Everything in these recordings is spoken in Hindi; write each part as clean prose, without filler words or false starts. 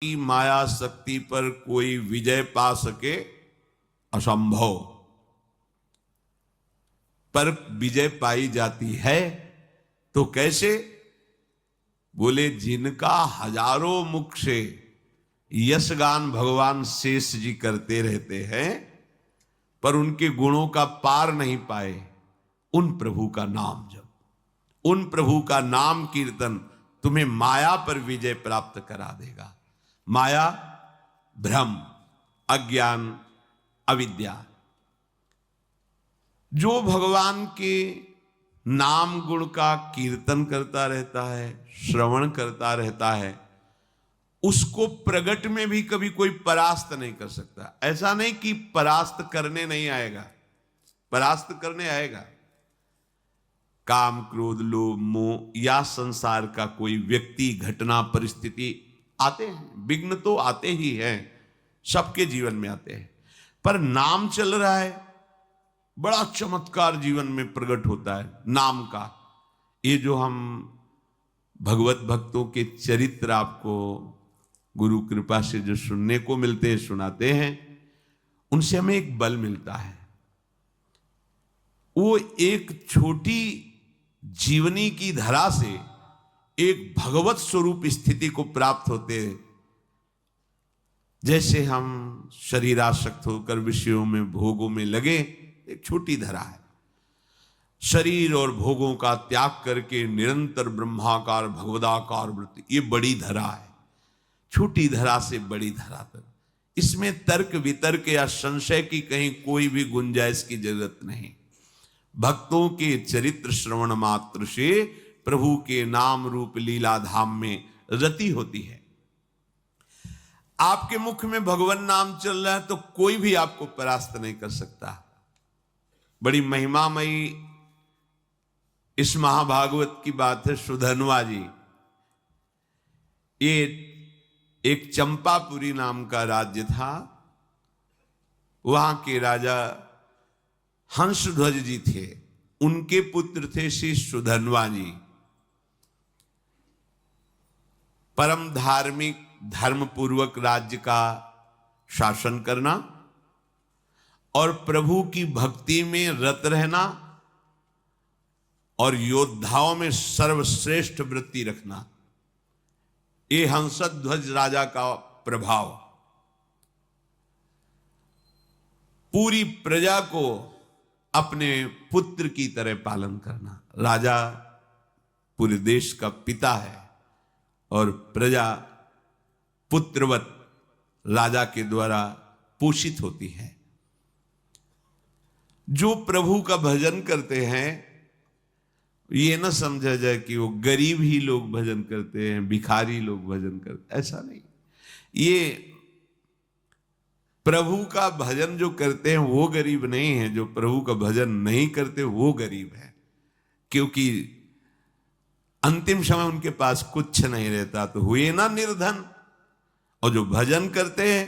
की माया शक्ति पर कोई विजय पा सके असंभव, पर विजय पाई जाती है तो कैसे? बोले जिनका हजारों मुख से यशगान भगवान शेष जी करते रहते हैं पर उनके गुणों का पार नहीं पाए, उन प्रभु का नाम जप, उन प्रभु का नाम कीर्तन तुम्हें माया पर विजय प्राप्त करा देगा। माया भ्रम, अज्ञान, अविद्या। जो भगवान के नाम गुण का कीर्तन करता रहता है, श्रवण करता रहता है, उसको प्रगट में भी कभी कोई परास्त नहीं कर सकता। ऐसा नहीं कि परास्त करने नहीं आएगा, परास्त करने आएगा। काम, क्रोध, लोभ, मोह या संसार का कोई व्यक्ति, घटना, परिस्थिति आते हैं, विघ्न तो आते ही हैं, सबके जीवन में आते हैं। पर नाम चल रहा है, बड़ा चमत्कार जीवन में प्रकट होता है नाम का। ये जो हम भगवत भक्तों के चरित्र आपको गुरु कृपा से जो सुनने को मिलते हैं, सुनाते हैं, उनसे हमें एक बल मिलता है। वो एक छोटी जीवनी की धरा से एक भगवत स्वरूप स्थिति को प्राप्त होते हैं। जैसे हम शरीरासक्त होकर विषयों में, भोगों में लगे, एक छोटी धरा है। शरीर और भोगों का त्याग करके निरंतर ब्रह्माकार भगवदाकार वृत्ति, ये बड़ी धरा है। छोटी धरा से बड़ी धरा तक, इसमें तर्क वितर्क या संशय की कहीं कोई भी गुंजाइश की जरूरत नहीं। भक्तों के चरित्र श्रवण मात्र से प्रभु के नाम रूप लीला धाम में रति होती है। आपके मुख में भगवान नाम चल रहा है तो कोई भी आपको परास्त नहीं कर सकता। बड़ी महिमामयी इस महाभागवत की बात है। सुधन्वा जी, ये एक चंपापुरी नाम का राज्य था। वहां के राजा हंसध्वज जी थे, उनके पुत्र थे श्री सुधन्वा जी। परम धार्मिक, धर्मपूर्वक राज्य का शासन करना और प्रभु की भक्ति में रत रहना और योद्धाओं में सर्वश्रेष्ठ वृत्ति रखना, ये हंसध्वज राजा का प्रभाव। पूरी प्रजा को अपने पुत्र की तरह पालन करना। राजा पूरे देश का पिता है और प्रजा पुत्रवत राजा के द्वारा पोषित होती है। जो प्रभु का भजन करते हैं, ये न समझा जाए कि वो गरीब ही लोग भजन करते हैं, भिखारी लोग भजन करते, ऐसा नहीं। ये प्रभु का भजन जो करते हैं वो गरीब नहीं है, जो प्रभु का भजन नहीं करते वो गरीब है। क्योंकि अंतिम समय उनके पास कुछ नहीं रहता तो हुए ना निर्धन। और जो भजन करते हैं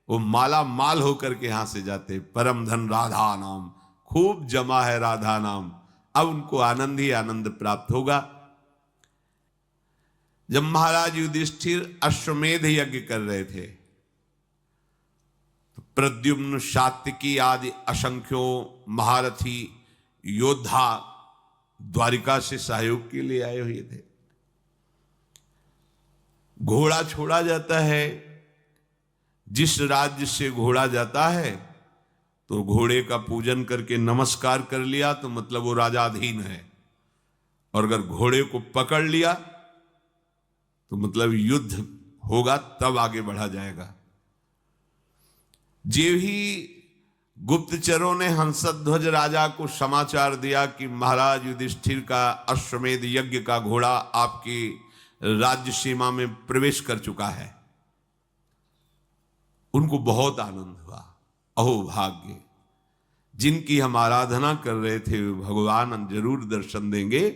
वो माला माल होकर के यहां से जाते। परम धन राधा नाम, खूब जमा है राधा नाम। अब उनको आनंद ही आनंद प्राप्त होगा। जब महाराज युधिष्ठिर अश्वमेध यज्ञ कर रहे थे तो प्रद्युम्न, सात्यकी आदि असंख्यों महारथी योद्धा द्वारिका से सहयोग के लिए आए हुए थे। घोड़ा छोड़ा जाता है, जिस राज्य से घोड़ा जाता है तो घोड़े का पूजन करके नमस्कार कर लिया तो मतलब वो राजाधीन है, और अगर घोड़े को पकड़ लिया तो मतलब युद्ध होगा, तब आगे बढ़ा जाएगा। जे ही गुप्तचरों ने हंसध्वज राजा को समाचार दिया कि महाराज युधिष्ठिर का अश्वमेध यज्ञ का घोड़ा आपकी राज्य सीमा में प्रवेश कर चुका है, उनको बहुत आनंद हुआ। अहो भाग्य, जिनकी हम आराधना कर रहे थे भगवान जरूर दर्शन देंगे,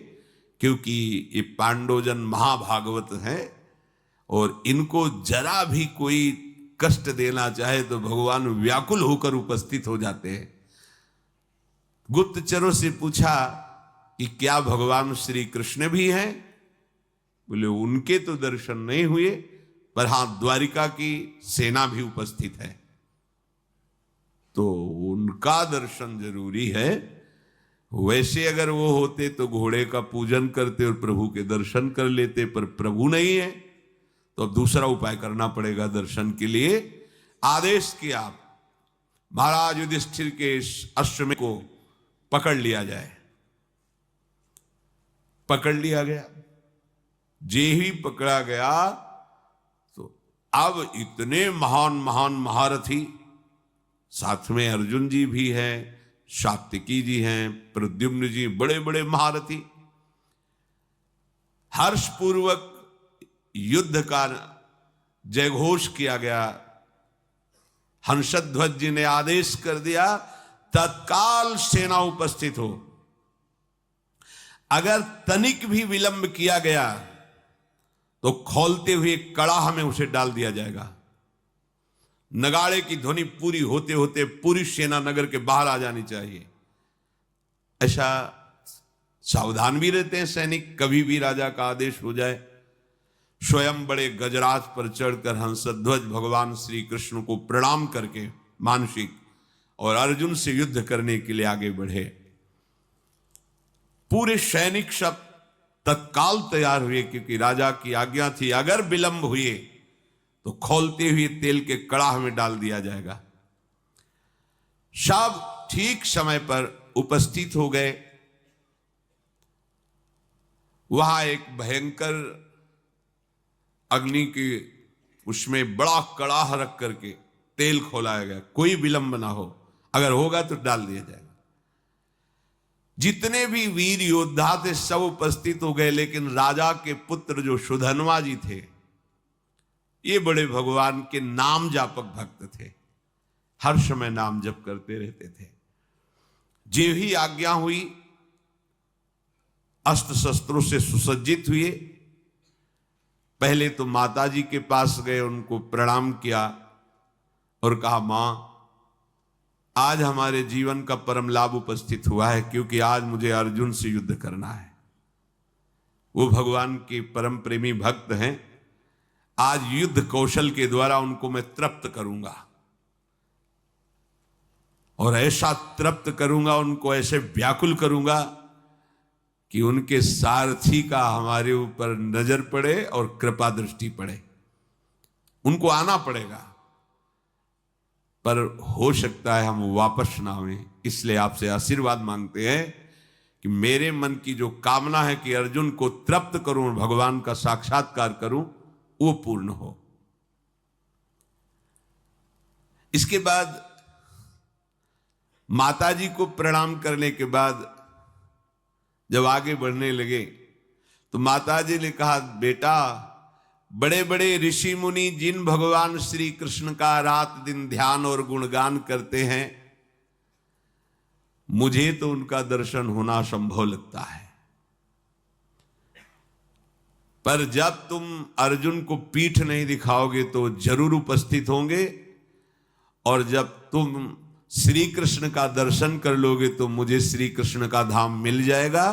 क्योंकि ये पांडवजन महाभागवत हैं और इनको जरा भी कोई कष्ट देना चाहे तो भगवान व्याकुल होकर उपस्थित हो जाते हैं। गुप्तचरों से पूछा कि क्या भगवान श्री कृष्ण भी हैं? बोले उनके तो दर्शन नहीं हुए, पर हां, द्वारिका की सेना भी उपस्थित है, तो उनका दर्शन जरूरी है। वैसे अगर वो होते तो घोड़े का पूजन करते और प्रभु के दर्शन कर लेते, पर प्रभु नहीं है तो अब दूसरा उपाय करना पड़ेगा दर्शन के लिए। आदेश किया महाराज युधिष्ठिर के इस अश्वमेध को पकड़ लिया जाए। पकड़ लिया गया। जे ही पकड़ा गया तो अब इतने महान महान महारथी, साथ में अर्जुन जी भी हैं, सात्विकी जी हैं, प्रद्युम्न जी, बड़े बड़े महारथी, हर्षपूर्वक युद्ध का जयघोष किया गया। हंसध्वज जी ने आदेश कर दिया तत्काल सेना उपस्थित हो। अगर तनिक भी विलंब किया गया तो खौलते हुए कड़ाह में उसे डाल दिया जाएगा। नगाड़े की ध्वनि पूरी होते होते पूरी सेना नगर के बाहर आ जानी चाहिए। ऐसा सावधान भी रहते हैं सैनिक, कभी भी राजा का आदेश हो जाए। स्वयं बड़े गजराज पर चढ़कर हंसध्वज भगवान श्री कृष्ण को प्रणाम करके मानसिक और अर्जुन से युद्ध करने के लिए आगे बढ़े। पूरे सैनिक सब तत्काल तैयार हुए, क्योंकि राजा की आज्ञा थी अगर विलंब हुए तो खौलते हुए तेल के कड़ाह में डाल दिया जाएगा। सब ठीक समय पर उपस्थित हो गए। वहां एक भयंकर अग्नि के उसमें बड़ा कड़ाह रख करके तेल खोलाया गया, कोई विलंब ना हो, अगर होगा तो डाल दिया जाएगा। जितने भी वीर योद्धा थे सब उपस्थित हो गए, लेकिन राजा के पुत्र जो सुधन्वा जी थे, ये बड़े भगवान के नाम जापक भक्त थे, हर समय नाम जप करते रहते थे। जे ही आज्ञा हुई अस्त्र शस्त्रों से सुसज्जित हुए। पहले तो माता जी के पास गए, उनको प्रणाम किया और कहा, मां आज हमारे जीवन का परम लाभ उपस्थित हुआ है, क्योंकि आज मुझे अर्जुन से युद्ध करना है। वो भगवान के परम प्रेमी भक्त हैं। आज युद्ध कौशल के द्वारा उनको मैं तृप्त करूंगा, और ऐसा तृप्त करूंगा, उनको ऐसे व्याकुल करूंगा कि उनके सारथी का हमारे ऊपर नजर पड़े और कृपा दृष्टि पड़े। उनको आना पड़ेगा, पर हो सकता है हम वापस ना आए। इसलिए आपसे आशीर्वाद मांगते हैं कि मेरे मन की जो कामना है कि अर्जुन को तृप्त करूं, भगवान का साक्षात्कार करूं, वो पूर्ण हो। इसके बाद माताजी को प्रणाम करने के बाद जब आगे बढ़ने लगे तो माताजी ने कहा, बेटा बड़े बड़े ऋषि मुनि जिन भगवान श्री कृष्ण का रात दिन ध्यान और गुणगान करते हैं, मुझे तो उनका दर्शन होना संभव लगता है। पर जब तुम अर्जुन को पीठ नहीं दिखाओगे तो जरूर उपस्थित होंगे, और जब तुम श्री कृष्ण का दर्शन कर लोगे तो मुझे श्री कृष्ण का धाम मिल जाएगा।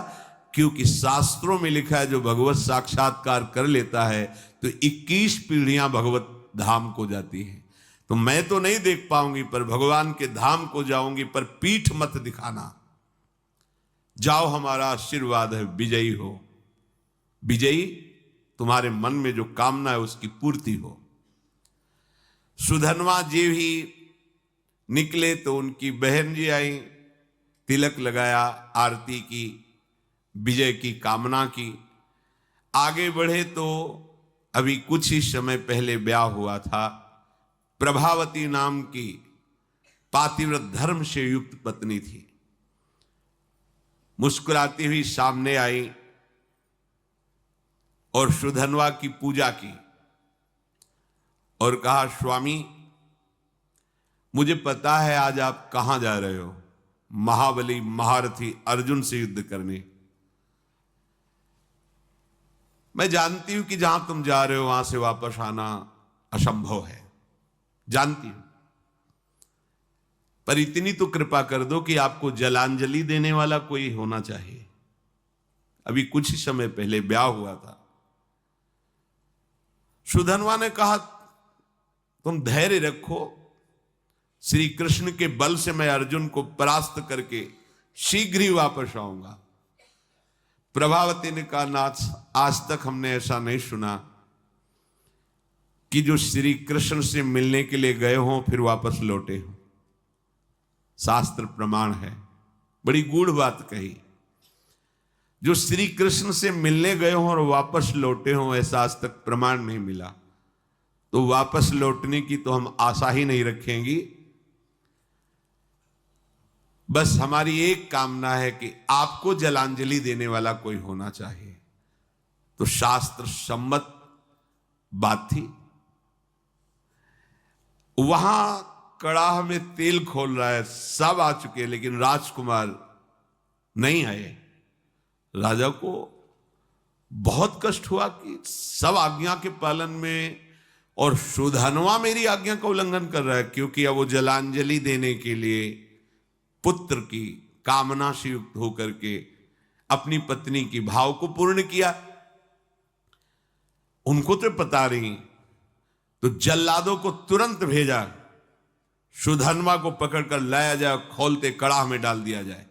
क्योंकि शास्त्रों में लिखा है जो भगवत साक्षात्कार कर लेता है तो 21 पीढ़ियां भगवत धाम को जाती हैं। तो मैं तो नहीं देख पाऊंगी, पर भगवान के धाम को जाऊंगी, पर पीठ मत दिखाना। जाओ, हमारा आशीर्वाद है, विजयी हो। विजयी, तुम्हारे मन में जो कामना है उसकी पूर्ति हो। सुधन्वा जी भी निकले तो उनकी बहन जी आई, तिलक लगाया, आरती की, विजय की कामना की। आगे बढ़े तो अभी कुछ ही समय पहले ब्याह हुआ था। प्रभावती नाम की पातिव्रत धर्म से युक्त पत्नी थी। मुस्कुराती हुई सामने आई और सुधन्वा की पूजा की और कहा, स्वामी मुझे पता है आज आप कहां जा रहे हो, महाबली महारथी अर्जुन से युद्ध करने। मैं जानती हूं कि जहां तुम जा रहे हो वहां से वापस आना असंभव है, जानती हूं, पर इतनी तो कृपा कर दो कि आपको जलांजलि देने वाला कोई होना चाहिए। अभी कुछ ही समय पहले ब्याह हुआ था। सुधन्वा ने कहा तुम धैर्य रखो, श्री कृष्ण के बल से मैं अर्जुन को परास्त करके शीघ्र ही वापस आऊंगा। प्रभावती ने कहा नाथ, आज तक हमने ऐसा नहीं सुना कि जो श्री कृष्ण से मिलने के लिए गए हों फिर वापस लौटे हों। शास्त्र प्रमाण है, बड़ी गूढ़ बात कही। जो श्री कृष्ण से मिलने गए हों और वापस लौटे हों, ऐसा आज तक प्रमाण नहीं मिला। तो वापस लौटने की तो हम आशा ही नहीं रखेंगी। बस हमारी एक कामना है कि आपको जलांजलि देने वाला कोई होना चाहिए। तो शास्त्र सम्मत बात थी। वहां कड़ाह में तेल खोल रहा है, सब आ चुके, लेकिन राजकुमार नहीं आए। राजा को बहुत कष्ट हुआ कि सब आज्ञा के पालन में और सुधन्वा मेरी आज्ञा का उल्लंघन कर रहा है, क्योंकि अब वो जलांजलि देने के लिए पुत्र की कामना से युक्त होकर के अपनी पत्नी की भाव को पूर्ण किया। उनको तो पता नहीं, तो जल्लादों को तुरंत भेजा, सुधन्वा को पकड़कर लाया जाए, खोलते कड़ाह में डाल दिया जाए।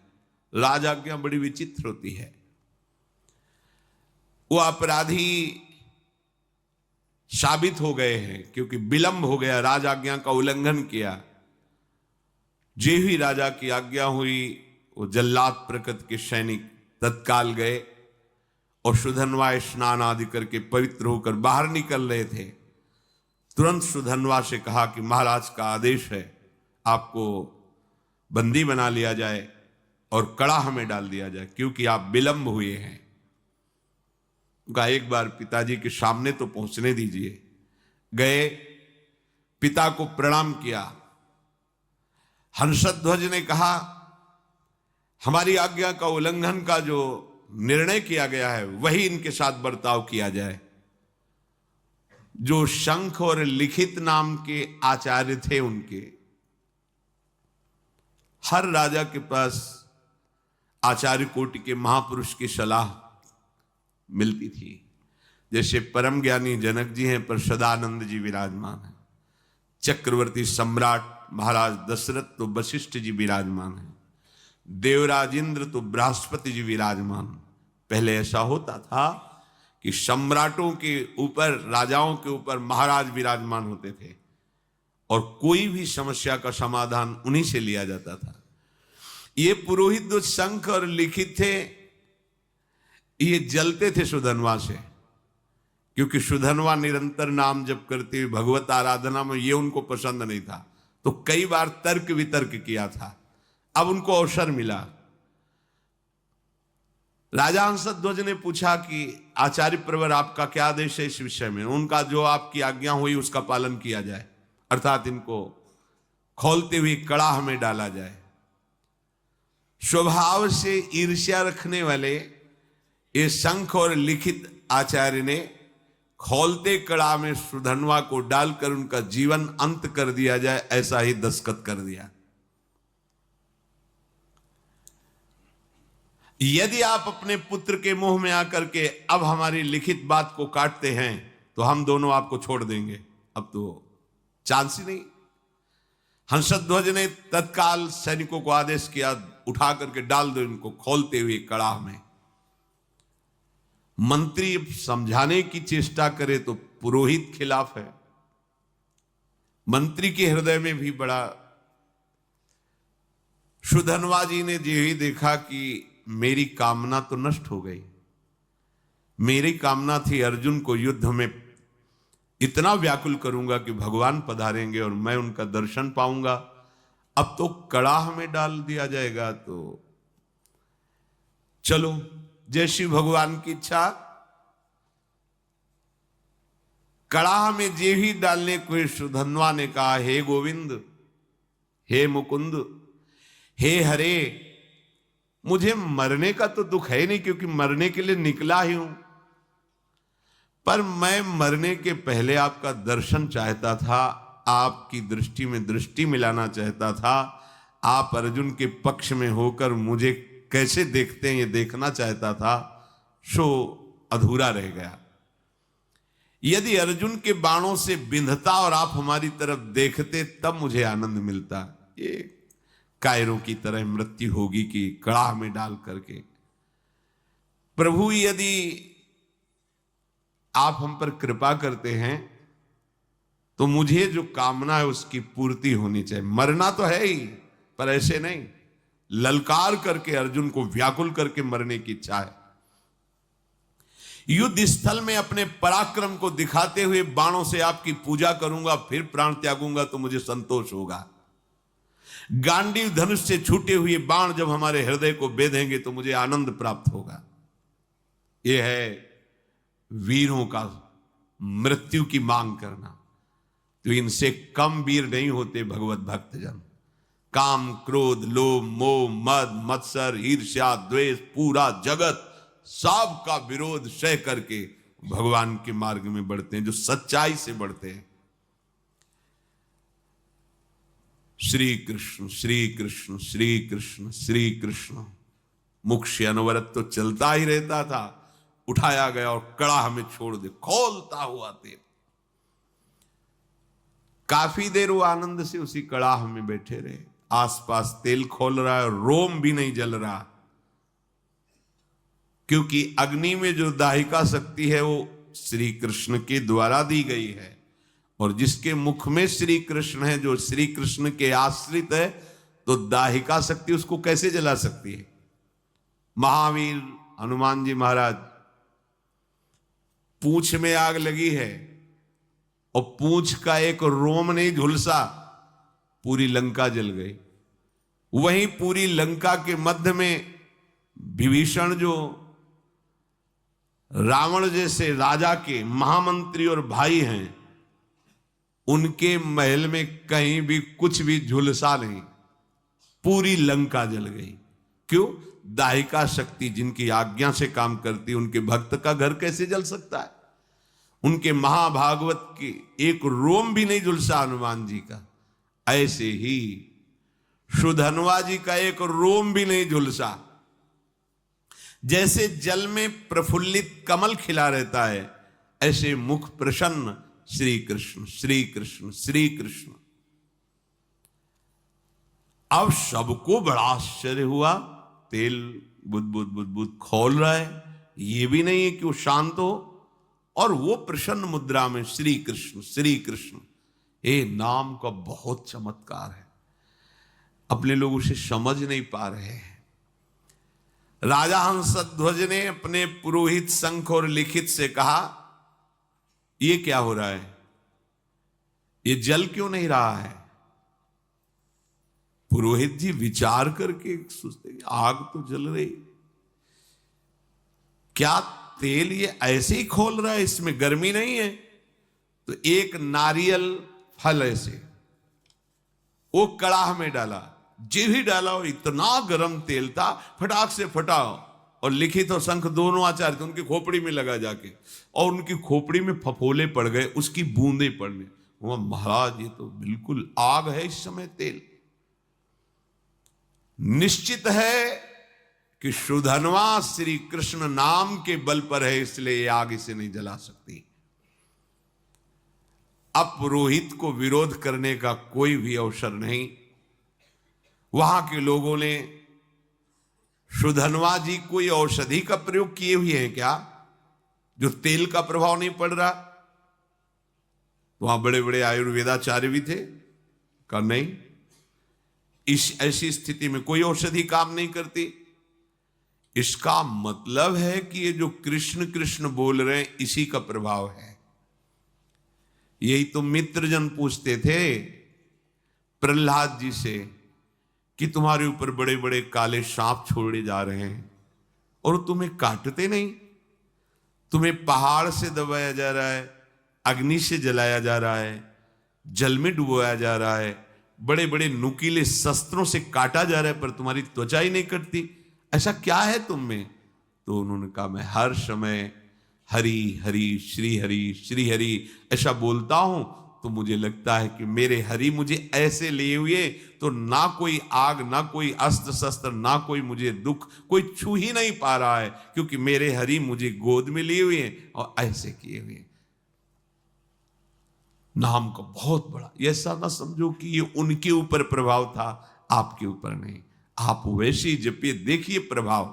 राजाज्ञा बड़ी विचित्र होती है। वो अपराधी साबित हो गए हैं क्योंकि विलंब हो गया, राजाज्ञा का उल्लंघन किया। जे ही राजा की आज्ञा हुई, वो जल्लाद प्रकृति के सैनिक तत्काल गए और सुधन्वा स्नान आदि करके पवित्र होकर बाहर निकल रहे थे। तुरंत सुधन्वा से कहा कि महाराज का आदेश है, आपको बंदी बना लिया जाए और कड़ाह में डाल दिया जाए, क्योंकि आप विलंब हुए हैं। कहा एक बार पिताजी के सामने तो पहुंचने दीजिए। गए, पिता को प्रणाम किया। हंसध्वज ने कहा हमारी आज्ञा का उल्लंघन का जो निर्णय किया गया है वही इनके साथ बर्ताव किया जाए। जो शंख और लिखित नाम के आचार्य थे, उनके हर राजा के पास आचार्य कोटि के महापुरुष की सलाह मिलती थी। जैसे परम ज्ञानी जनक जी हैं, पर सदानंद जी विराजमान हैं। चक्रवर्ती सम्राट महाराज दशरथ तो वशिष्ठ जी विराजमान हैं। देवराज इंद्र तो बृहस्पति जी विराजमान। पहले ऐसा होता था कि सम्राटों के ऊपर, राजाओं के ऊपर महाराज विराजमान होते थे और कोई भी समस्या का समाधान उन्हीं से लिया जाता था। ये पुरोहित जो शंख और लिखित थे, ये जलते थे सुधन्वा से, क्योंकि सुधन्वा निरंतर नाम जप करते हुए भगवत आराधना में, ये उनको पसंद नहीं था। तो कई बार तर्क वितर्क किया था। अब उनको अवसर मिला। राजा हंसध्वज ने पूछा कि आचार्य प्रवर आपका क्या आदेश है इस विषय में। उनका जो आपकी आज्ञा हुई उसका पालन किया जाए, अर्थात इनको खोलते हुए कड़ाह में डाला जाए। स्वभाव से ईर्ष्या रखने वाले ये शंख और लिखित आचार्य ने खोलते कड़ाह में सुधन्वा को डालकर उनका जीवन अंत कर दिया जाए, ऐसा ही दस्तखत कर दिया। यदि आप अपने पुत्र के मुंह में आकर के अब हमारी लिखित बात को काटते हैं तो हम दोनों आपको छोड़ देंगे। अब तो चांस ही नहीं। हंसध्वज ने तत्काल सैनिकों को आदेश किया, उठा करके डाल दो इनको खोलते हुए कड़ाह में। मंत्री समझाने की चेष्टा करे तो पुरोहित खिलाफ है। मंत्री के हृदय में भी बड़ा। सुधन्वा जी ने जो ही देखा कि मेरी कामना तो नष्ट हो गई। मेरी कामना थी अर्जुन को युद्ध में इतना व्याकुल करूंगा कि भगवान पधारेंगे और मैं उनका दर्शन पाऊंगा। अब तो कड़ाह में डाल दिया जाएगा, तो चलो जैसी भगवान की इच्छा। कड़ाह में जे ही डालने को सुधन्वा ने कहा, हे गोविंद, हे मुकुंद, हे हरे, मुझे मरने का तो दुख है नहीं, क्योंकि मरने के लिए निकला ही हूं, पर मैं मरने के पहले आपका दर्शन चाहता था, आपकी दृष्टि में दृष्टि मिलाना चाहता था। आप अर्जुन के पक्ष में होकर मुझे कैसे देखते हैं ये देखना चाहता था, सो अधूरा रह गया। यदि अर्जुन के बाणों से बिंधता और आप हमारी तरफ देखते तब मुझे आनंद मिलता। ये कायरों की तरह मृत्यु होगी कि कड़ाह में डाल करके। प्रभु यदि आप हम पर कृपा करते हैं तो मुझे जो कामना है उसकी पूर्ति होनी चाहिए। मरना तो है ही, पर ऐसे नहीं ललकार करके, अर्जुन को व्याकुल करके मरने की इच्छा है। युद्ध स्थल में अपने पराक्रम को दिखाते हुए बाणों से आपकी पूजा करूंगा, फिर प्राण त्यागूंगा तो मुझे संतोष होगा। गांडीव धनुष से छूटे हुए बाण जब हमारे हृदय को बेधेंगे तो मुझे आनंद प्राप्त होगा। यह है वीरों का मृत्यु की मांग करना। तो इनसे कम वीर नहीं होते भगवत भक्तजन। काम, क्रोध, लोभ, मोह, मद, मत्सर, ईर्ष्या, द्वेष, पूरा जगत सब का विरोध सह करके भगवान के मार्ग में बढ़ते हैं, जो सच्चाई से बढ़ते हैं। श्री कृष्ण श्री कृष्ण श्री कृष्ण श्री कृष्ण। मुख से अनवरत तो चलता ही रहता था, उठाया गया और कड़ाह में छोड़ दे, खोलता हुआ तेल। काफी देर वो आनंद से उसी कड़ाह में बैठे रहे। आसपास तेल खोल रहा है, रोम भी नहीं जल रहा, क्योंकि अग्नि में जो दाहिका शक्ति है वो श्री कृष्ण के द्वारा दी गई है। और जिसके मुख में श्री कृष्ण है, जो श्री कृष्ण के आश्रित है, तो दाहिका शक्ति उसको कैसे जला सकती है। महावीर हनुमान जी महाराज, पूंछ में आग लगी है और पूंछ का एक रोम नहीं झुलसा, पूरी लंका जल गई। वहीं पूरी लंका के मध्य में विभीषण, जो रावण जैसे राजा के महामंत्री और भाई हैं, उनके महल में कहीं भी कुछ भी झुलसा नहीं, पूरी लंका जल गई। क्यों? दाहिका शक्ति जिनकी आज्ञा से काम करती, उनके भक्त का घर कैसे जल सकता है। उनके महाभागवत के एक रोम भी नहीं झुलसा हनुमान जी का। ऐसे ही सुधनवा जी का एक रोम भी नहीं झुलसा। जैसे जल में प्रफुल्लित कमल खिला रहता है, ऐसे मुख प्रसन्न श्री कृष्ण श्री कृष्ण श्री कृष्ण। अब सबको बड़ा आश्चर्य हुआ, तेल बुद बुद बुद बुद खोल रहा है। ये भी नहीं है कि वो शांत हो, और वो प्रसन्न मुद्रा में श्री कृष्ण श्री कृष्ण। ये नाम का बहुत चमत्कार है, अपने लोग उसे समझ नहीं पा रहे हैं। राजा हंसध्वज ने अपने पुरोहित शंख और लिखित से कहा, ये क्या हो रहा है, ये जल क्यों नहीं रहा है। पुरोहित जी विचार करके सोचते, आग तो जल रही, क्या तेल ये ऐसे ही खोल रहा है, इसमें गर्मी नहीं है। तो एक नारियल फल ऐसे वो कड़ाह में डाला, जी भी डाला, और इतना गर्म तेल था, फटाक से फटा। और लिखित और शंख दोनों आचार्य थे, उनकी खोपड़ी में लगा जाके, और उनकी खोपड़ी में फफोले पड़ गए, उसकी बूंदे पड़ने। वो महाराज, ये तो बिल्कुल आग है इस समय तेल। निश्चित है कि सुधनवा श्री कृष्ण नाम के बल पर है, इसलिए आग इसे नहीं जला सकती। अब पुरोहित को विरोध करने का कोई भी अवसर नहीं। वहां के लोगों ने सुधनवा जी कोई औषधि का प्रयोग किए हुए हैं क्या, जो तेल का प्रभाव नहीं पड़ रहा। वहां बड़े बड़े आयुर्वेदाचार्य भी थे, कहा नहीं, इस ऐसी स्थिति में कोई औषधि काम नहीं करती। इसका मतलब है कि ये जो कृष्ण कृष्ण बोल रहे हैं, इसी का प्रभाव है। यही तो मित्रजन पूछते थे प्रहलाद जी से कि तुम्हारे ऊपर बड़े बड़े काले सांप छोड़े जा रहे हैं और तुम्हें काटते नहीं। तुम्हें पहाड़ से दबाया जा रहा है, अग्नि से जलाया जा रहा है, जल में डुबोया जा रहा है, बड़े बड़े नुकीले शस्त्रों से काटा जा रहा है, पर तुम्हारी त्वचा ही नहीं कटती। ऐसा क्या है तुम में। तो उन्होंने कहा, मैं हर समय हरि हरि श्री हरि ऐसा बोलता हूं, तो मुझे लगता है कि मेरे हरि मुझे ऐसे लिए हुए, तो ना कोई आग, ना कोई अस्त्र शस्त्र, ना कोई मुझे दुख, कोई छू ही नहीं पा रहा है, क्योंकि मेरे हरि मुझे गोद में लिए हुए हैं और ऐसे किए हुए। नाम का बहुत बड़ा, ऐसा ना समझो कि ये उनके ऊपर प्रभाव था, आपके ऊपर नहीं। आप वैसे ही जपिए, देखिए प्रभाव।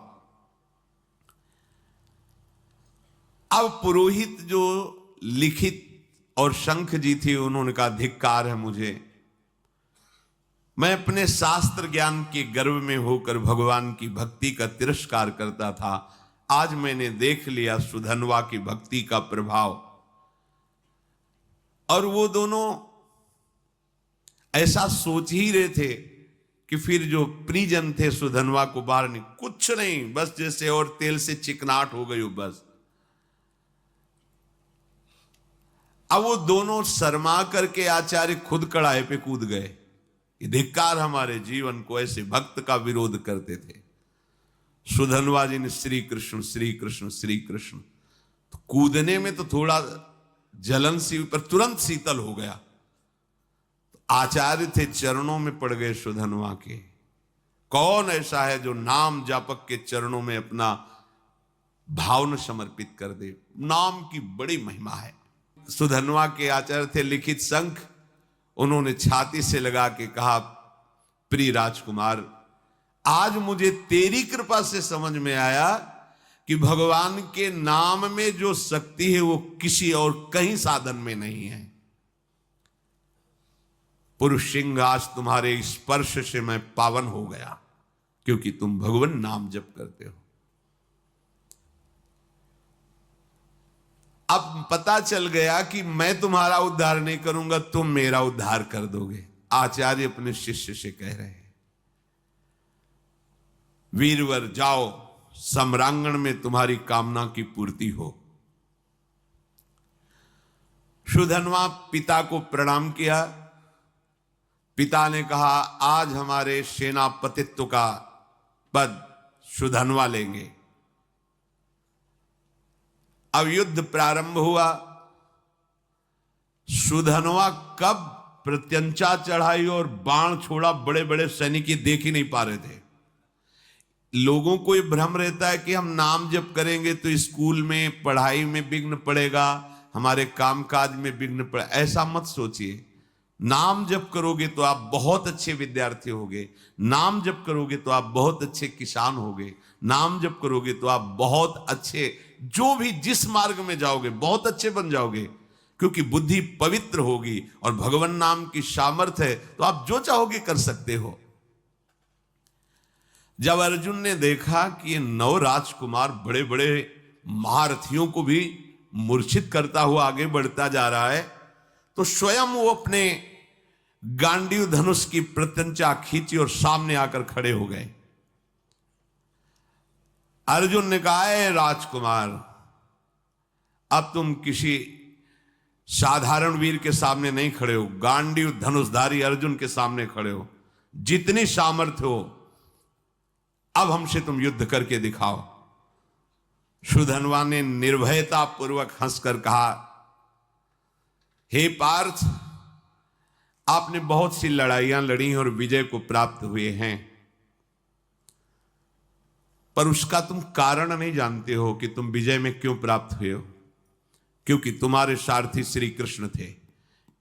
अब पुरोहित जो लिखित और शंख जी थे, उन्होंने कहा धिक्कार है मुझे, मैं अपने शास्त्र ज्ञान के गर्व में होकर भगवान की भक्ति का तिरस्कार करता था। आज मैंने देख लिया सुधनवा की भक्ति का प्रभाव। और वो दोनों ऐसा सोच ही रहे थे कि फिर जो परिजन थे सुधनवा को बाहर नहीं, कुछ नहीं, बस जैसे और तेल से चिकनाहट हो गई हो बस। अब वो दोनों शर्मा करके आचार्य खुद कड़ाहे पे कूद गए। ये धिक्कार हमारे जीवन को, ऐसे भक्त का विरोध करते थे। सुधनवा जी ने श्री कृष्ण श्री कृष्ण श्री कृष्ण, तो कूदने में तो थोड़ा जलन सी, पर तुरंत शीतल हो गया। तो आचार्य थे, चरणों में पड़ गए सुधनवा के। कौन ऐसा है जो नाम जापक के चरणों में अपना भाव न समर्पित कर दे? नाम की बड़ी महिमा है। सुधनवा के आचार्य थे लिखित शंख, उन्होंने छाती से लगा के कहा, प्रिय राजकुमार, आज मुझे तेरी कृपा से समझ में आया कि भगवान के नाम में जो शक्ति है वो किसी और कहीं साधन में नहीं है। पुरुष सिंह, आज तुम्हारे स्पर्श से मैं पावन हो गया, क्योंकि तुम भगवान नाम जप करते हो। अब पता चल गया कि मैं तुम्हारा उद्धार नहीं करूंगा, तुम मेरा उद्धार कर दोगे। आचार्य अपने शिष्य से कह रहे हैं, वीरवर जाओ, सम्रांगण में तुम्हारी कामना की पूर्ति हो। सुधनवा पिता को प्रणाम किया। पिता ने कहा, आज हमारे सेनापतित्व का पद सुधनवा लेंगे। अब युद्ध प्रारंभ हुआ। सुधनवा कब प्रत्यंचा चढ़ाई और बाण छोड़ा, बड़े बड़े सैनिक देख ही नहीं पा रहे थे। लोगों को ये भ्रम रहता है कि हम नाम जप करेंगे तो स्कूल में पढ़ाई में विघ्न पड़ेगा, हमारे कामकाज में विघ्न पड़े। ऐसा मत सोचिए। नाम जप करोगे तो आप बहुत अच्छे विद्यार्थी होगे, नाम जप करोगे तो आप बहुत अच्छे किसान होगे, नाम जप करोगे तो आप बहुत अच्छे, जो भी जिस मार्ग में जाओगे बहुत अच्छे बन जाओगे, क्योंकि बुद्धि पवित्र होगी और भगवान नाम की सामर्थ्य है, तो आप जो चाहोगे कर सकते हो। जब अर्जुन ने देखा कि ये 9 राजकुमार बड़े बड़े महारथियों को भी मूर्छित करता हुआ आगे बढ़ता जा रहा है, तो स्वयं वो अपने गांडीव धनुष की प्रत्यंचा खींची और सामने आकर खड़े हो गए। अर्जुन ने कहा, है राजकुमार, अब तुम किसी साधारण वीर के सामने नहीं खड़े हो, गांडीव धनुषधारी अर्जुन के सामने खड़े हो। जितनी सामर्थ्य हो अब हमसे तुम युद्ध करके दिखाओ। सुधनवा ने निर्भयता पूर्वक हंसकर कहा, हे पार्थ, आपने बहुत सी लड़ाइयां लड़ी और विजय को प्राप्त हुए हैं, पर उसका तुम कारण नहीं जानते हो कि तुम विजय में क्यों प्राप्त हुए हो। क्योंकि तुम्हारे सारथी श्री कृष्ण थे।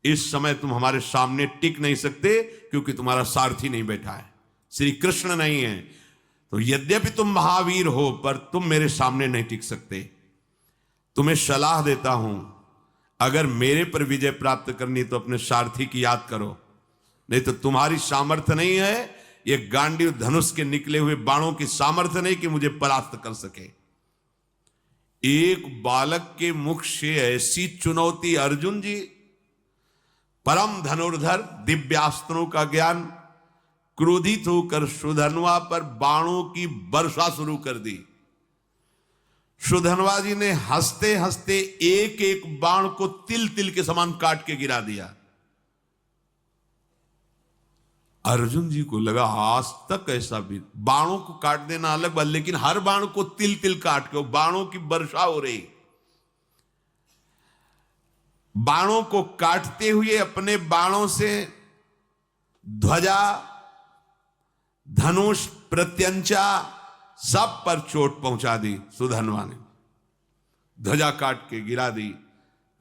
इस समय तुम हमारे सामने टिक नहीं सकते, क्योंकि तुम्हारा सारथी नहीं बैठा है, श्री कृष्ण नहीं है। तो यद्यपि तुम महावीर हो, पर तुम मेरे सामने नहीं टिक सकते। तुम्हें सलाह देता हूं, अगर मेरे पर विजय प्राप्त करनी तो अपने सारथी की याद करो, नहीं तो तुम्हारी सामर्थ्य नहीं है, ये गांडीव धनुष के निकले हुए बाणों की सामर्थ्य नहीं कि मुझे परास्त कर सके। एक बालक के मुख से ऐसी चुनौती, अर्जुन जी परम धनुर्धर, दिव्यास्त्रों का ज्ञान, क्रोधित होकर सुधनवा पर बाणों की वर्षा शुरू कर दी। सुधनवा जी ने हंसते हंसते एक एक बाण को तिल तिल के समान काट के गिरा दिया। अर्जुन जी को लगा, आज तक ऐसा भी, बाणों को काट देना अलग बात, लेकिन हर बाण को तिल तिल काट के बाणों की वर्षा हो रही। बाणों को काटते हुए अपने बाणों से ध्वजा, धनुष, प्रत्यंचा सब पर चोट पहुंचा दी। सुधनवा ने ध्वजा काट के गिरा दी,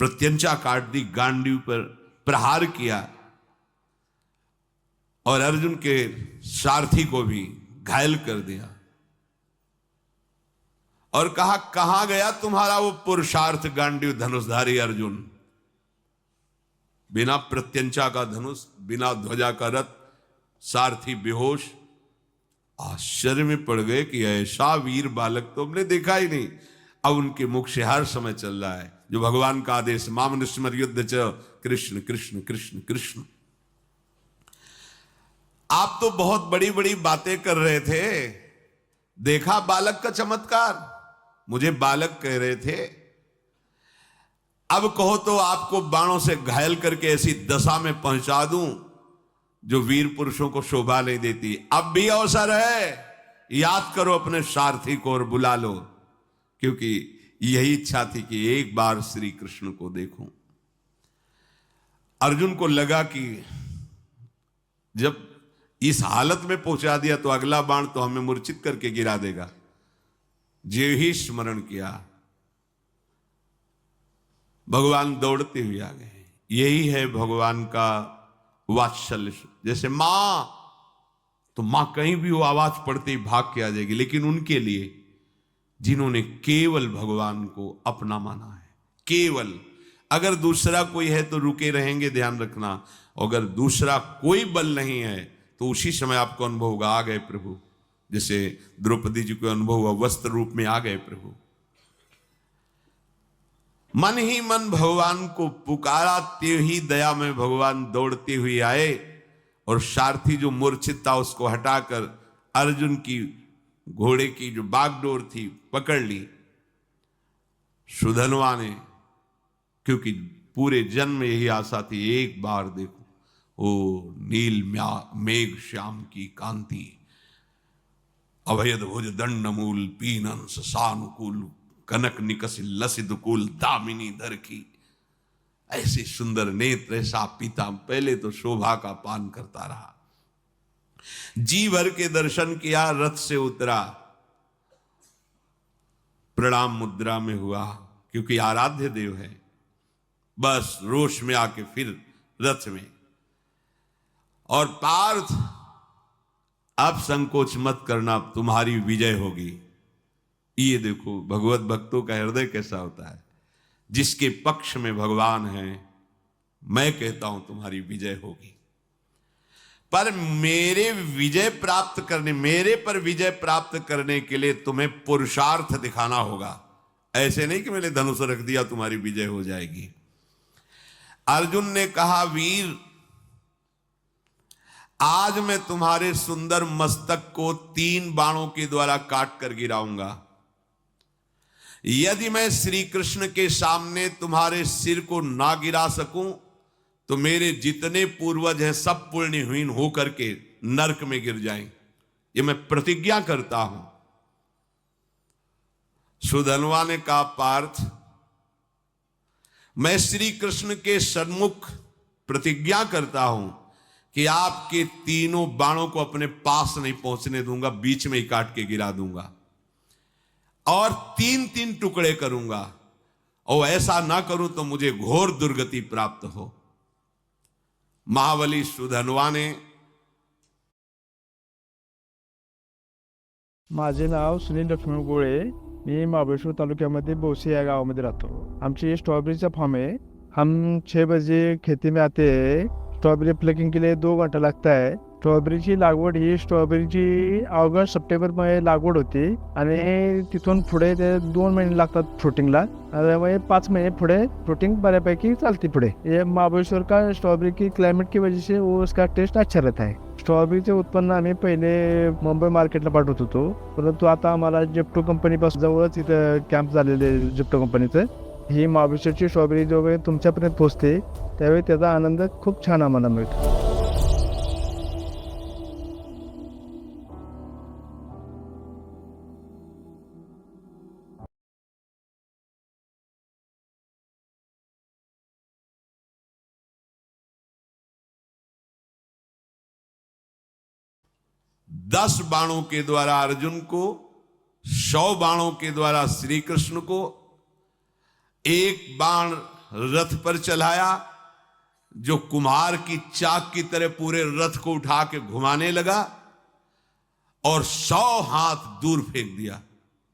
प्रत्यंचा काट दी, गांडीव पर प्रहार किया और अर्जुन के सारथी को भी घायल कर दिया और कहा, कहां गया तुम्हारा वो पुरुषार्थ गांडीव धनुषधारी अर्जुन? बिना प्रत्यंचा का धनुष, बिना ध्वजा का रथ, सारथी बेहोश। आश्चर्य में पड़ गए कि ऐसा वीर बालक तो हमने देखा ही नहीं। अब उनके मुख से हर समय चल रहा है जो भगवान का आदेश, मामनुस्मर युद्ध च कृष्ण कृष्ण कृष्ण कृष्ण। आप तो बहुत बड़ी बड़ी बातें कर रहे थे, देखा बालक का चमत्कार? मुझे बालक कह रहे थे, अब कहो तो आपको बाणों से घायल करके ऐसी दशा में पहुंचा दूं जो वीर पुरुषों को शोभा नहीं देती। अब भी अवसर है, याद करो अपने सारथी को और बुला लो, क्योंकि यही इच्छा थी कि एक बार श्री कृष्ण को देखूं। अर्जुन को लगा कि जब इस हालत में पहुंचा दिया तो अगला बाण तो हमें मूर्छित करके गिरा देगा। जे ही स्मरण किया, भगवान दौड़ते हुए आ गए। यही है भगवान का वात्सल्य। जैसे मां, तो मां कहीं भी वो आवाज पड़ते ही भाग के आ जाएगी, लेकिन उनके लिए जिन्होंने केवल भगवान को अपना माना है, केवल, अगर दूसरा कोई है तो रुके रहेंगे, ध्यान रखना। अगर दूसरा कोई बल नहीं है तो उसी समय आपको अनुभव होगा, आ गए प्रभु। जैसे द्रौपदी जी को अनुभव हुआ, वस्त्र रूप में आ गए प्रभु। मन ही मन भगवान को पुकारा, ते ही दया में भगवान दौड़ते हुए आए और सारथी जो मूर्छित था उसको हटाकर अर्जुन की घोड़े की जो बागडोर थी पकड़ ली। सुधनवा ने, क्योंकि पूरे जन्म में यही आशा थी, एक बार देखो ओ नील मेघ श्याम की कांति, अभयद भुज दंड मूल पीनन सानुकूल, कनक निकस लसित कुल दामिनी धर की। ऐसे सुंदर नेत्र, ऐसा पीता। पहले तो शोभा का पान करता रहा, जी भर के दर्शन किया, रथ से उतरा, प्रणाम मुद्रा में हुआ, क्योंकि आराध्य देव है। बस रोष में आके फिर रथ में, और पार्थ अब संकोच मत करना, तुम्हारी विजय होगी। ये देखो भगवत भक्तों का हृदय कैसा होता है। जिसके पक्ष में भगवान है, मैं कहता हूं तुम्हारी विजय होगी। पर मेरे पर विजय प्राप्त करने के लिए तुम्हें पुरुषार्थ दिखाना होगा। ऐसे नहीं कि मैंने धनुष रख दिया तुम्हारी विजय हो जाएगी। अर्जुन ने कहा, वीर आज मैं तुम्हारे सुंदर मस्तक को 3 बाणों के द्वारा काट कर गिराऊंगा। यदि मैं श्री कृष्ण के सामने तुम्हारे सिर को ना गिरा सकूं तो मेरे जितने पूर्वज हैं सब पुण्यहीन होकर के नरक में गिर जाएं। ये मैं प्रतिज्ञा करता हूं। सुधनवा ने कहा, पार्थ मैं श्री कृष्ण के सन्मुख प्रतिज्ञा करता हूं कि आपके 3 बाणों को अपने पास नहीं पहुंचने दूंगा, बीच में ही काट के गिरा दूंगा और 3-3 टुकड़े करूंगा, और ऐसा ना करूं तो मुझे घोर दुर्गति प्राप्त हो। महाबली सुधनवा ने, माझे नाव सुनील लक्ष्मण गोळे, मी महाबळेश्वर तालुक्यामध्ये बोसे या गावामध्ये राहतो। आमची स्ट्रॉबेरीचा फार्म है। हम 6 बजे खेती में आते हैं। स्ट्रॉबेरी प्लकिंग के लिए 2 घंटा लगता है। स्ट्रॉबेरीची लागवड ही स्ट्रॉबेरीची ऑगस्ट सप्टेंबर मध्ये लागवड होती आणि तिथून पुढे ते 2 महिने लागतात फ्रुटिंगला। त्यामुळे 5 महीने पुढे फ्रुटिंग बऱ्यापैकी चालती पुढे। ये महाबळेश्वर का स्ट्रॉबेरी की क्लाइमेट की वजह से वो उसका टेस्ट अच्छा रहता है। स्ट्रॉबेरीचे उत्पन्न आम्ही पहिले मुंबई मार्केटला पाठवत होतो, परंतु आता आम्हाला जेप्टो कंपनीपासून जवळच इथं कॅम्प झालेले जेप्टो कंपनीचं। ही महाबळेश्वरची स्ट्रॉबेरी जेव्हा तुमच्यापर्यंत पोहोचते त्यावेळी त्याचा आनंद खूप छान आम्हाला मिळतो। 10 बाणों के द्वारा अर्जुन को, 100 बाणों के द्वारा श्री कृष्ण को, 1 बाण रथ पर चलाया, जो कुम्हार की चाक की तरह पूरे रथ को उठा के घुमाने लगा और 100 हाथ दूर फेंक दिया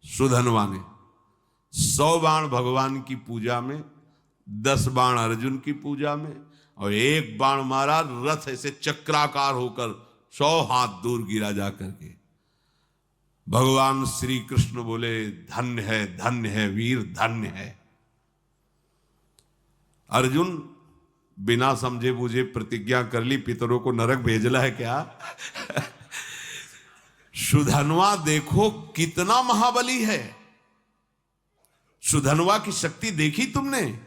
सुधनवा ने। 100 बाण भगवान की पूजा में, 10 बाण अर्जुन की पूजा में, और 1 बाण मारा, रथ ऐसे चक्राकार होकर 100 हाथ दूर गिरा जा करके। भगवान श्री कृष्ण बोले, धन्य है वीर, धन्य है। अर्जुन बिना समझे बूझे प्रतिज्ञा कर ली, पितरों को नरक भेजना है क्या? सुधनवा देखो कितना महाबली है। सुधनवा की शक्ति देखी तुमने?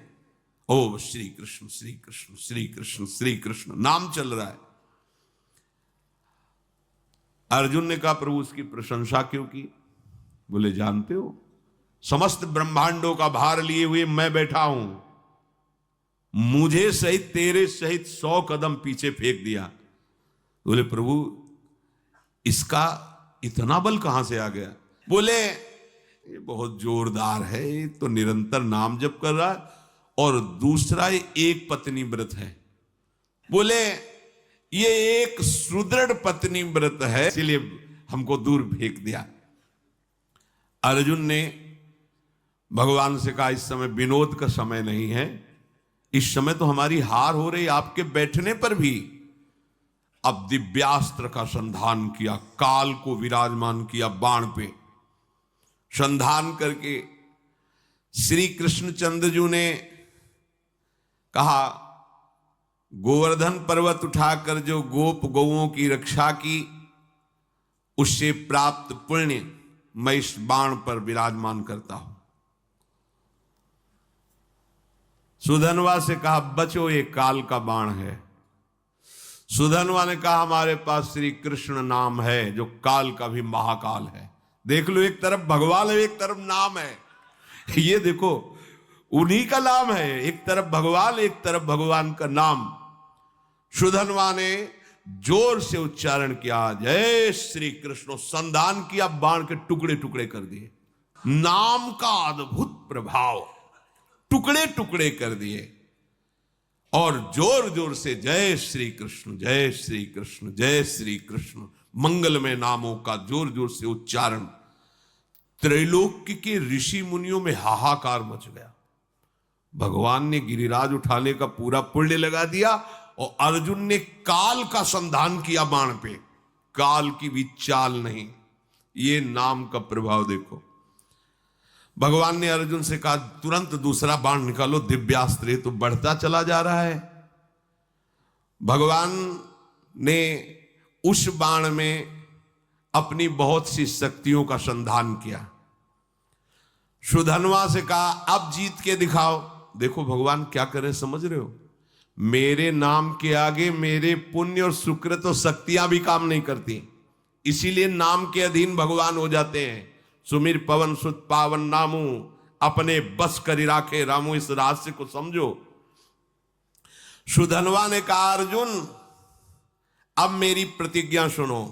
ओ श्री कृष्ण श्री कृष्ण श्री कृष्ण श्री कृष्ण नाम चल रहा है। अर्जुन ने कहा, प्रभु उसकी प्रशंसा क्यों की? बोले, जानते हो समस्त ब्रह्मांडों का भार लिए हुए मैं बैठा हूं, मुझे सहित तेरे सहित 100 कदम पीछे फेंक दिया। बोले, प्रभु इसका इतना बल कहां से आ गया? बोले, ये बहुत जोरदार है, ये तो निरंतर नाम जप कर रहा है, और दूसरा ये एक पत्नी व्रत है। बोले, ये एक सुदृढ़ पत्नी व्रत है, इसलिए हमको दूर फेंक दिया। अर्जुन ने भगवान से कहा, इस समय विनोद का समय नहीं है, इस समय तो हमारी हार हो रही आपके बैठने पर भी। अब दिव्यास्त्र का संधान किया, काल को विराजमान किया बाण पे, संधान करके श्री कृष्णचंद्र जी ने कहा, गोवर्धन पर्वत उठाकर जो गोप गौओं की रक्षा की, उससे प्राप्त पुण्य मैं इस बाण पर विराजमान करता हूं। सुधनवा से कहा, बचो ये काल का बाण है। सुधनवा ने कहा, हमारे पास श्री कृष्ण नाम है जो काल का भी महाकाल है। देख लो, एक तरफ भगवान है, एक तरफ नाम है। ये देखो, उन्हीं का नाम है, एक तरफ भगवान, एक तरफ भगवान का नाम। सुधनवा ने जोर से उच्चारण किया, जय श्री कृष्ण, संधान किया, बाण के टुकड़े टुकड़े कर दिए। नाम का अद्भुत प्रभाव, टुकड़े टुकड़े कर दिए, और जोर जोर से जय श्री कृष्ण जय श्री कृष्ण जय श्री कृष्ण मंगलमय नामों का जोर जोर से उच्चारण। त्रैलोक्य के ऋषि मुनियों में हाहाकार मच गया। भगवान ने गिरिराज उठाने का पूरा पुण्य लगा दिया, और अर्जुन ने काल का संधान किया बाण पे, काल की भी चाल नहीं। ये नाम का प्रभाव देखो। भगवान ने अर्जुन से कहा, तुरंत दूसरा बाण निकालो, दिव्यास्त्र तो बढ़ता चला जा रहा है। भगवान ने उस बाण में अपनी बहुत सी शक्तियों का संधान किया। सुधनवा से कहा, अब जीत के दिखाओ। देखो भगवान क्या करे, समझ रहे हो? मेरे नाम के आगे मेरे पुण्य और सुकृत और शक्तियां भी काम नहीं करती, इसीलिए नाम के अधीन भगवान हो जाते हैं। सुमिर पवन सुत पावन नामू, अपने बस करी राखे रामू। इस रहस्य को समझो। सुधनवा ने कहा, अर्जुन अब मेरी प्रतिज्ञा सुनो,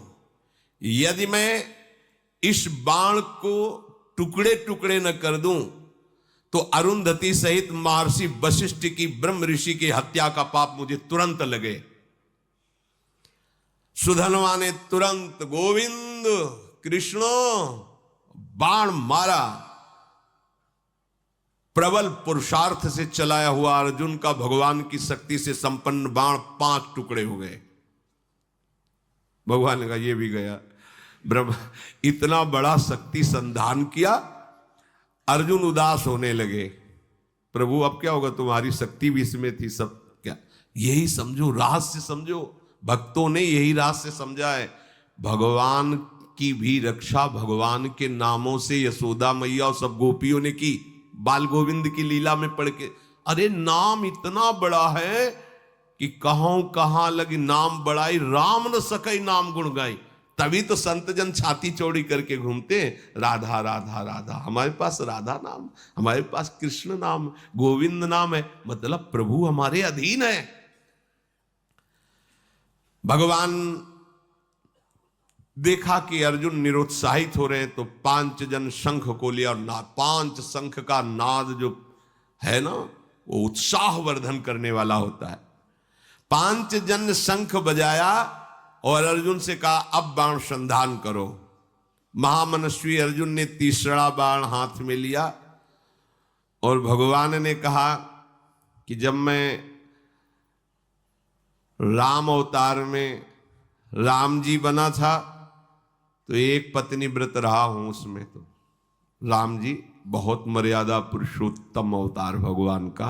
यदि मैं इस बाण को टुकड़े टुकड़े न कर दूं तो अरुंधति सहित महर्षि वशिष्ठ की ब्रह्म ऋषि की हत्या का पाप मुझे तुरंत लगे। सुधनवा ने तुरंत गोविंद कृष्ण बाण मारा। प्रबल पुरुषार्थ से चलाया हुआ अर्जुन का भगवान की शक्ति से संपन्न बाण 5 टुकड़े हो गए। भगवान ने कहा, ये भी गया। ब्रह्म इतना बड़ा शक्ति संधान किया, अर्जुन उदास होने लगे। प्रभु अब क्या होगा, तुम्हारी शक्ति भी इसमें थी, सब क्या? यही समझो, रहस्य समझो। भक्तों ने यही रहस्य समझा है। भगवान की भी रक्षा भगवान के नामों से यशोदा मैया और सब गोपियों ने की, बाल गोविंद की लीला में पढ़ के। अरे नाम इतना बड़ा है कि कहां लगी नाम बड़ाई, राम न सकई नाम गुण गाई। तभी तो संत जन छाती चौड़ी करके घूमते हैं, राधा राधा राधा। हमारे पास राधा नाम, हमारे पास कृष्ण नाम, गोविंद नाम है, मतलब प्रभु हमारे अधीन है। भगवान देखा कि अर्जुन निरुत्साहित हो रहे हैं, तो 5 जन शंख को लिया, और 5 शंख का नाद जो है ना, वो उत्साह वर्धन करने वाला होता है। पांचजन्य शंख बजाया और अर्जुन से कहा अब बाण संधान करो। महामनस्वी अर्जुन ने तीसरा बाण हाथ में लिया और भगवान ने कहा कि जब मैं राम अवतार में राम जी बना था तो एक पत्नी व्रत रहा हूं, उसमें तो राम जी बहुत मर्यादा पुरुषोत्तम अवतार भगवान का,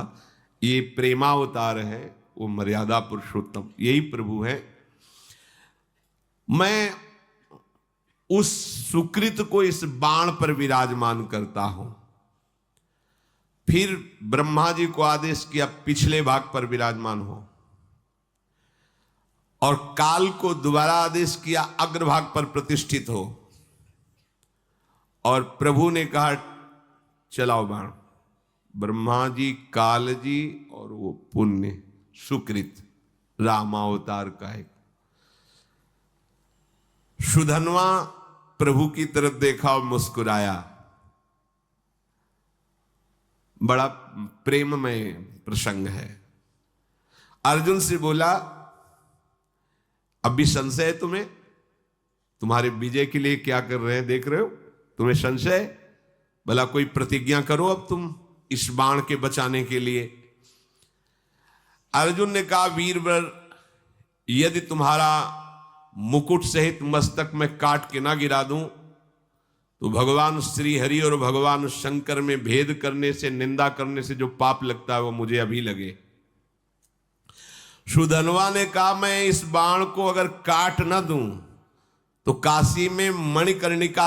ये प्रेमावतार है, वो मर्यादा पुरुषोत्तम यही प्रभु है। मैं उस सुकृत को इस बाण पर विराजमान करता हूं। फिर ब्रह्मा जी को आदेश किया पिछले भाग पर विराजमान हो, और काल को दोबारा आदेश किया अग्रभाग पर प्रतिष्ठित हो, और प्रभु ने कहा चलाओ बाण। ब्रह्मा जी, काल जी और वो पुण्य सुकृत रामावतार का एक सुधनवा प्रभु की तरफ देखा और मुस्कुराया। बड़ा प्रेममय प्रसंग है। अर्जुन से बोला अब भी संशय है तुम्हें? तुम्हारे विजय के लिए क्या कर रहे हैं देख रहे हो, तुम्हें संशय? भला कोई प्रतिज्ञा करो अब तुम इस बाण के बचाने के लिए। अर्जुन ने कहा वीरवर, यदि तुम्हारा मुकुट सहित मस्तक में काट के ना गिरा दूं तो भगवान श्री हरि और भगवान शंकर में भेद करने से, निंदा करने से जो पाप लगता है वो मुझे अभी लगे। सुधनवा ने कहा मैं इस बाण को अगर काट ना दूं तो काशी में मणिकर्णिका